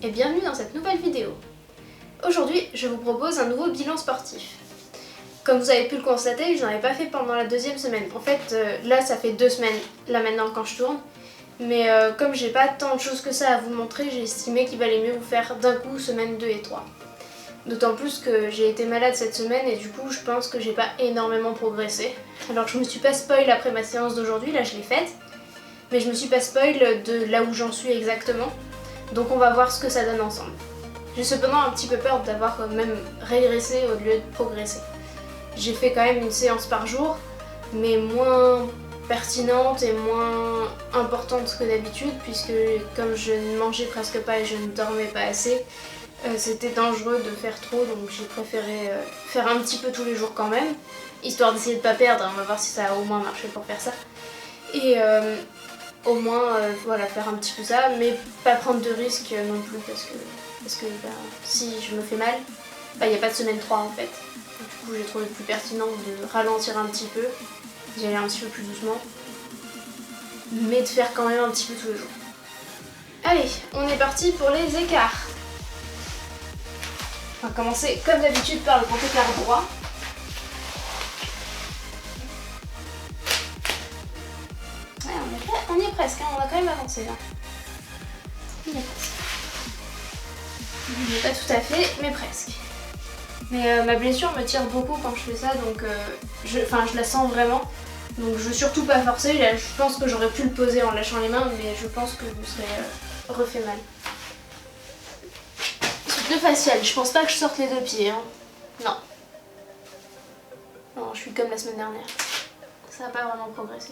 et bienvenue dans cette nouvelle vidéo. Aujourd'hui, je vous propose un nouveau bilan sportif. Comme vous avez pu le constater, je n'en ai pas fait pendant la deuxième semaine. En fait, là ça fait 2 semaines, là maintenant quand je tourne. Mais comme j'ai pas tant de choses que ça à vous montrer, j'ai estimé qu'il valait mieux vous faire d'un coup semaine 2 et 3. D'autant plus que j'ai été malade cette semaine et du coup je pense que j'ai pas énormément progressé. Alors je me suis pas spoil après ma séance d'aujourd'hui, là je l'ai faite. Mais je me suis pas spoil de là où j'en suis exactement. Donc on va voir ce que ça donne ensemble. J'ai cependant un petit peu peur d'avoir même régressé au lieu de progresser. J'ai fait quand même une séance par jour, mais moins pertinente et moins importante que d'habitude, puisque comme je ne mangeais presque pas et je ne dormais pas assez, c'était dangereux de faire trop, donc j'ai préféré faire un petit peu tous les jours quand même, histoire d'essayer de pas perdre. On va voir si ça a au moins marché pour faire ça. Et au moins voilà, faire un petit peu ça, mais pas prendre de risques non plus, parce que si je me fais mal, il n'y a pas de semaine 3 en fait. Du coup j'ai trouvé plus pertinent de ralentir un petit peu, d'y aller un petit peu plus doucement, mais de faire quand même un petit peu tous les jours. Allez, on est parti pour les écarts. On va commencer comme d'habitude par le grand écart droit. Ouais, on y est presque, hein, on a quand même avancé là. On y est presque. Pas tout à fait, mais presque. Mais ma blessure me tire beaucoup quand je fais ça, donc je la sens vraiment. Donc je veux surtout pas forcer. Là, je pense que j'aurais pu le poser en lâchant les mains, mais je pense que je me serais refait mal. Truc de facial, je pense pas que je sorte les 2 pieds. Hein. Non. Non, je suis comme la semaine dernière. Ça n'a pas vraiment progressé.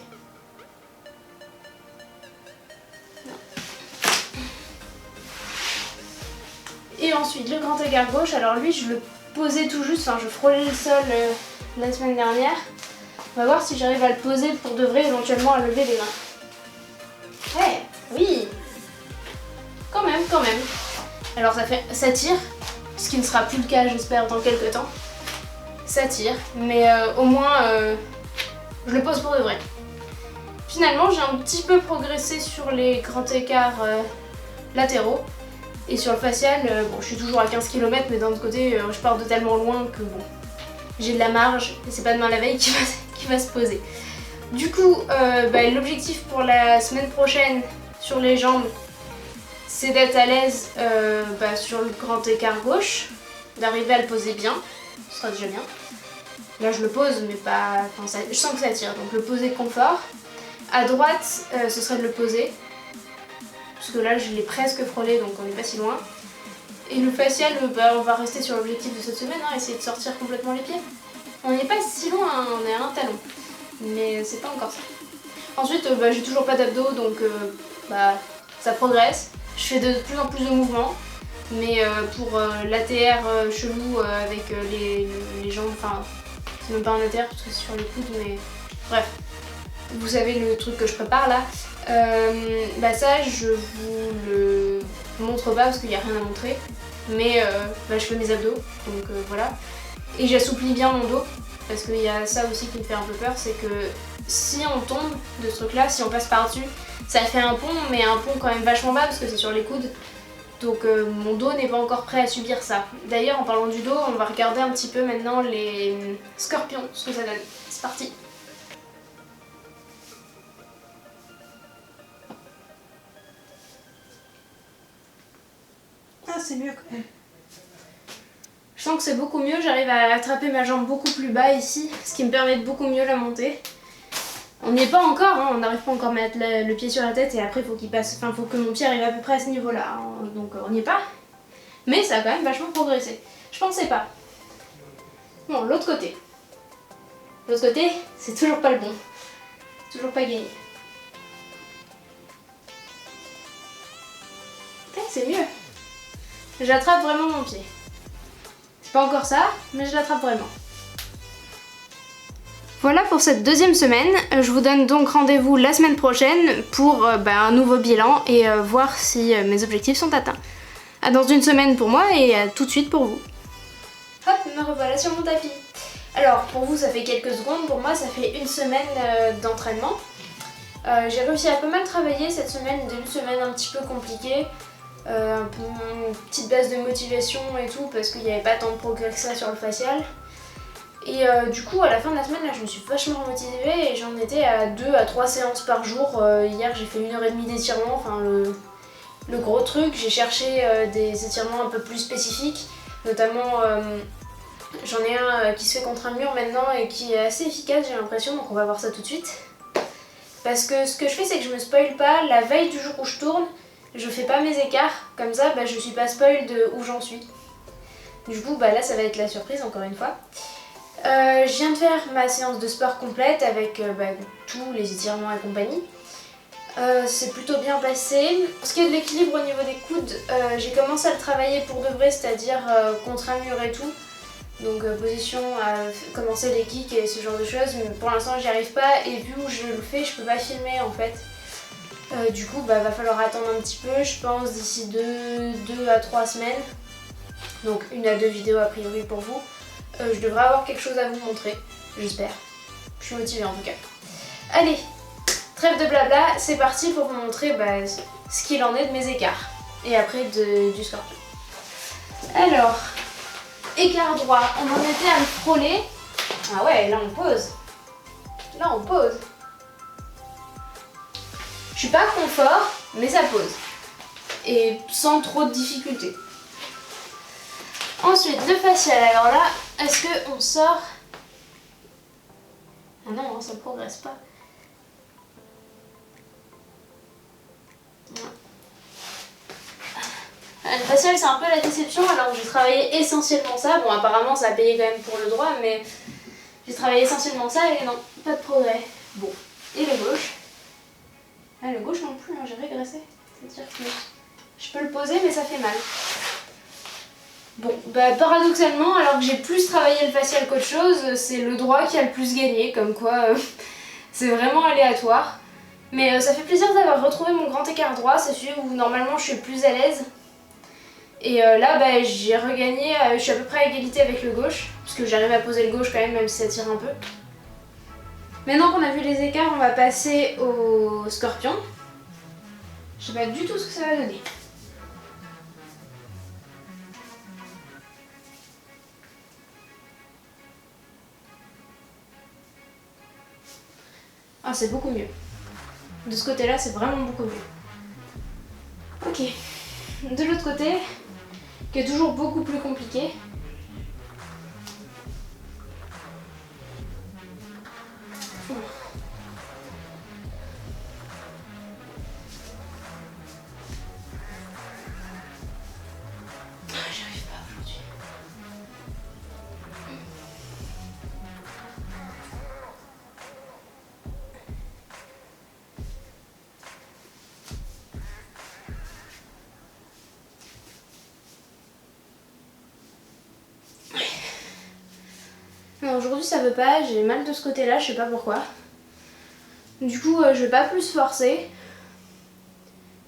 Et ensuite le grand écart gauche, alors lui je le posais tout juste, enfin je frôlais le sol la semaine dernière. On va voir si j'arrive à le poser pour de vrai, éventuellement à lever les mains. Ouais, oui. Quand même. Alors ça tire, ce qui ne sera plus le cas j'espère dans quelques temps. Ça tire, mais au moins je le pose pour de vrai. Finalement j'ai un petit peu progressé sur les grands écarts latéraux. Et sur le facial, bon, je suis toujours à 15 km, mais d'un autre côté, je pars de tellement loin que bon, j'ai de la marge et c'est pas demain la veille qui va se poser. Du coup, l'objectif pour la semaine prochaine sur les jambes, c'est d'être à l'aise sur le grand écart gauche, d'arriver à le poser bien, ce sera déjà bien. Là, je le pose, mais pas, je sens que ça tire, donc le poser confort. À droite, ce serait de le poser. Parce que là je l'ai presque frôlé, donc on n'est pas si loin. Et le facial, on va rester sur l'objectif de cette semaine, hein, essayer de sortir complètement les pieds. On n'est pas si loin, hein, on est à un talon, mais c'est pas encore ça. Ensuite, j'ai toujours pas d'abdos, donc ça progresse. Je fais de plus en plus de mouvements, mais pour l'ATR chelou avec les jambes, enfin c'est même pas un ATR parce que c'est sur les coudes, mais bref. Vous savez le truc que je prépare là. Ça je vous le montre pas parce qu'il n'y a rien à montrer, mais je fais mes abdos, donc voilà, et j'assouplis bien mon dos parce qu'il y a ça aussi qui me fait un peu peur, c'est que si on tombe de ce truc là, si on passe par dessus, ça fait un pont, mais un pont quand même vachement bas parce que c'est sur les coudes, donc mon dos n'est pas encore prêt à subir ça. D'ailleurs en parlant du dos, on va regarder un petit peu maintenant les scorpions, ce que ça donne. C'est parti. C'est mieux quand même. Je sens que c'est beaucoup mieux, j'arrive à attraper ma jambe beaucoup plus bas ici, ce qui me permet de beaucoup mieux la monter. On n'y est pas encore, hein, on n'arrive pas encore à mettre le pied sur la tête et après il faut qu'il passe, faut que mon pied arrive à peu près à ce niveau-là, hein, donc on n'y est pas. Mais ça a quand même vachement progressé. Je pensais pas. Bon, l'autre côté. L'autre côté, c'est toujours pas le bon. Toujours pas gagné. C'est mieux. J'attrape vraiment mon pied. C'est pas encore ça, mais je l'attrape vraiment. Voilà pour cette deuxième semaine. Je vous donne donc rendez-vous la semaine prochaine pour un nouveau bilan et voir si mes objectifs sont atteints. À dans une semaine pour moi et à tout de suite pour vous. Hop, me revoilà sur mon tapis. Alors pour vous ça fait quelques secondes, pour moi ça fait une semaine d'entraînement. J'ai réussi à pas mal travailler cette semaine, une semaine un petit peu compliquée. un peu une petite base de motivation et tout parce qu'il n'y avait pas tant de progrès que ça sur le facial. Et du coup à la fin de la semaine là je me suis vachement remotivée et j'en étais à 2 à 3 séances par jour. Hier j'ai fait 1h30 d'étirement, enfin le gros truc. J'ai cherché des étirements un peu plus spécifiques, notamment j'en ai un qui se fait contre un mur maintenant et qui est assez efficace j'ai l'impression, donc on va voir ça tout de suite. Parce que ce que je fais c'est que je me spoil pas la veille du jour où je tourne, je fais pas mes écarts, comme ça je suis pas spoil de où j'en suis. Du coup là ça va être la surprise encore une fois. Je viens de faire ma séance de sport complète avec tous les étirements et compagnie. C'est plutôt bien passé. Pour ce qui est de l'équilibre au niveau des coudes, j'ai commencé à le travailler pour de vrai, c'est-à-dire contre un mur et tout. Donc position, commencer les kicks et ce genre de choses, mais pour l'instant j'y arrive pas et vu où je le fais, je peux pas filmer en fait. Du coup va falloir attendre un petit peu, je pense d'ici 2 à 3 semaines. Donc 1 à 2 vidéos a priori pour vous. Je devrais avoir quelque chose à vous montrer, j'espère. Je suis motivée en tout cas. Allez, trêve de blabla, c'est parti pour vous montrer ce qu'il en est de mes écarts. Et après du scorpion. Alors, écart droit, on en était à me frôler. Ah ouais, là on pose. Là on pose. Je suis pas confort, mais ça pose. Et sans trop de difficultés. Ensuite, le facial. Alors là, est-ce qu'on sort... Ah non, ça ne progresse pas. Le facial, c'est un peu la déception. Alors j'ai travaillé essentiellement ça. Bon, apparemment, ça a payé quand même pour le droit, mais j'ai travaillé essentiellement ça et non, pas de progrès. Bon, et le gauche. Ah, le gauche non plus, hein, j'ai régressé. C'est-à-dire que je peux le poser, mais ça fait mal. Bon, paradoxalement, alors que j'ai plus travaillé le facial qu'autre chose, c'est le droit qui a le plus gagné, comme quoi c'est vraiment aléatoire. Mais ça fait plaisir d'avoir retrouvé mon grand écart droit, c'est celui où normalement je suis plus à l'aise. Et là, j'ai regagné, je suis à peu près à égalité avec le gauche, parce que j'arrive à poser le gauche quand même si ça tire un peu. Maintenant qu'on a vu les écarts, on va passer au scorpion. Je sais pas du tout ce que ça va donner. Ah, c'est beaucoup mieux. De ce côté-là, c'est vraiment beaucoup mieux. Ok. De l'autre côté, qui est toujours beaucoup plus compliqué. J'arrive pas aujourd'hui. Non, aujourd'hui ça veut pas, j'ai mal de ce côté-là, je sais pas pourquoi. Du coup, je vais pas plus forcer.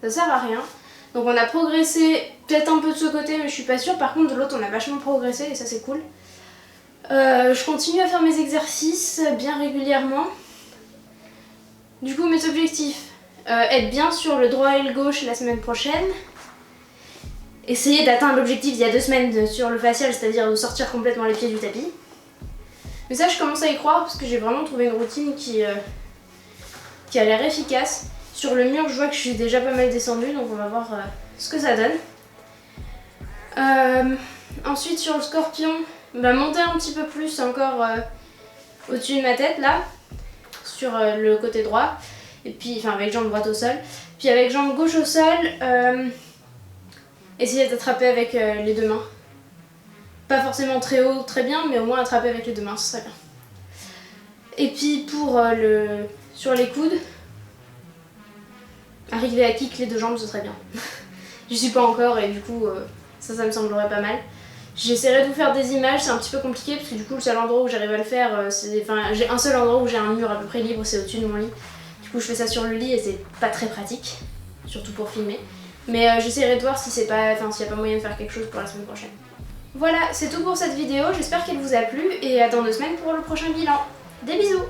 Ça sert à rien. Donc on a progressé peut-être un peu de ce côté, mais je suis pas sûre. Par contre, de l'autre, on a vachement progressé et ça c'est cool. Je continue à faire mes exercices bien régulièrement. Du coup, mes objectifs, être bien sur le droit et le gauche la semaine prochaine. Essayer d'atteindre l'objectif il y a 2 semaines sur le facial, c'est-à-dire de sortir complètement les pieds du tapis. Mais ça, je commence à y croire parce que j'ai vraiment trouvé une routine qui a l'air efficace. Sur le mur, je vois que je suis déjà pas mal descendue, donc on va voir ce que ça donne. Ensuite, sur le scorpion, monter un petit peu plus encore au-dessus de ma tête, là, sur le côté droit. Et puis, enfin, avec jambe droite au sol. Puis avec jambe gauche au sol, essayer d'attraper avec les 2 mains. Pas forcément très haut, très bien, mais au moins attraper avec les 2 mains, ce serait bien. Et puis pour sur les coudes, arriver à kick les 2 jambes, ce serait bien. J'y suis pas encore et du coup, ça me semblerait pas mal. J'essaierai de vous faire des images, c'est un petit peu compliqué parce que du coup, le seul endroit où j'arrive à le faire, j'ai un seul endroit où j'ai un mur à peu près libre, c'est au-dessus de mon lit. Du coup, je fais ça sur le lit et c'est pas très pratique, surtout pour filmer. Mais j'essaierai de voir si s'il n'y a pas moyen de faire quelque chose pour la semaine prochaine. Voilà, c'est tout pour cette vidéo, j'espère qu'elle vous a plu et à dans 2 semaines pour le prochain bilan. Des bisous!